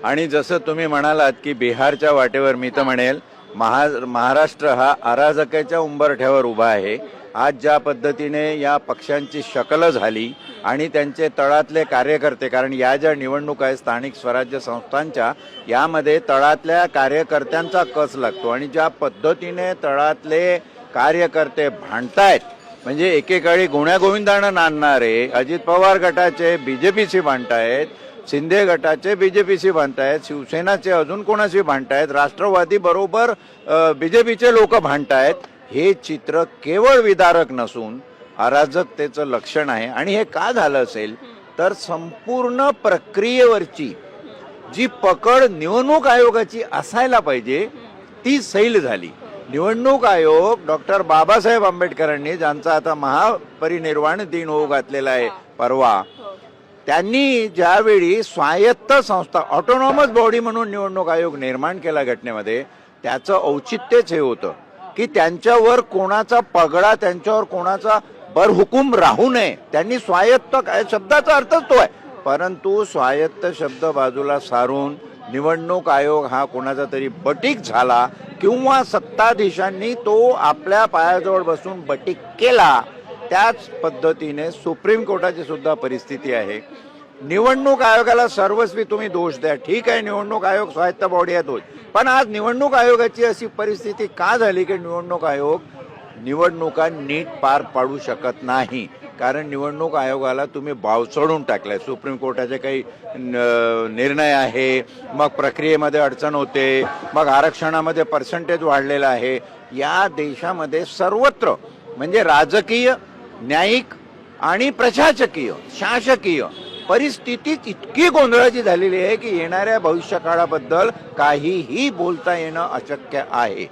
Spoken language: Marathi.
आणि जसं तुम्ही म्हणालात की बिहारच्या वाटेवर मी तर म्हणेल महाराष्ट्र हा अराजकाच्या उंबरठ्यावर उभा आहे। आज ज्या पद्धतीने या पक्षांची शकल झाली आणि त्यांचे तळातले कार्यकर्ते, कारण या ज्या निवडणुका आहेत स्थानिक स्वराज्य संस्थांच्या, यामध्ये तळातल्या कार्यकर्त्यांचा कस लागतो आणि ज्या पद्धतीने तळातले कार्यकर्ते भांडतायत, म्हणजे एकेकाळी गुण्यागोविंदानं नांदणारे अजित पवार गटाचे बीजेपीशी भांडतायत, शिंदे गटाचे बीजेपीशी भांडतायत, शिवसेनाचे अजून कोणाशी भांडतायत, राष्ट्रवादी बरोबर बीजेपीचे लोक भांडतायत, हे चित्र केवळ विदारक नसून अराजकतेचं लक्षण आहे। आणि हे का झालं असेल तर संपूर्ण प्रक्रियेवरची जी पकड निवडणूक आयोगाची असायला पाहिजे ती सैल झाली। निवडणूक आयोग डॉक्टर बाबासाहेब आंबेडकरांनी, ज्यांचा आता महापरिनिर्वाण दिन होऊ घातलेला आहे परवा, त्यांनी ज्यावेळी स्वायत्त संस्था ऑटोनॉमस बॉडी म्हणून निवडणूक आयोग निर्माण केला घटनेमध्ये, त्याचं औचित्यच हे होतं की त्यांच्यावर कोणाचा पगडा, त्यांच्यावर कोणाचा बरहुकूम राहू नये। त्यांनी स्वायत्त, काय शब्दाचा अर्थच तो आहे, परंतु स्वायत्त शब्द बाजूला सारून निवडणूक आयोग हा कोणाचा तरी बटीक झाला किंवा सत्ताधीशांनी तो आपल्या पायाजवळ बसून बटीक केला। त्याच पद्धतीने सुप्रीम कोर्टाची सुद्धा परिस्थिती आहे। निवडणूक आयोगाला सर्वस्वी तुम्ही दोष द्या, ठीक आहे, निवडणूक आयोग स्वायत्त बॉडी आहे दोष, पण आज निवडणूक आयोगाची अशी परिस्थिती का झाली की निवडणूक आयोग निवडणुका नीट पार पाडू शकत नाही? कारण निवडणूक आयोगाला तुम्ही बावचळून टाकलाय। सुप्रीम कोर्टाचे काही निर्णय आहे, मग प्रक्रियेमध्ये अडचण होते, मग आरक्षणामध्ये पर्सेंटेज वाढलेला आहे। या देशामध्ये सर्वत्र म्हणजे राजकीय, न्यायिक आणि प्रशासकीय, शासकीय परिस्थितीच इतकी गोंधळाची झालेली आहे की येणाऱ्या भविष्यकाळाबद्दल काहीही बोलता येणं अशक्य आहे।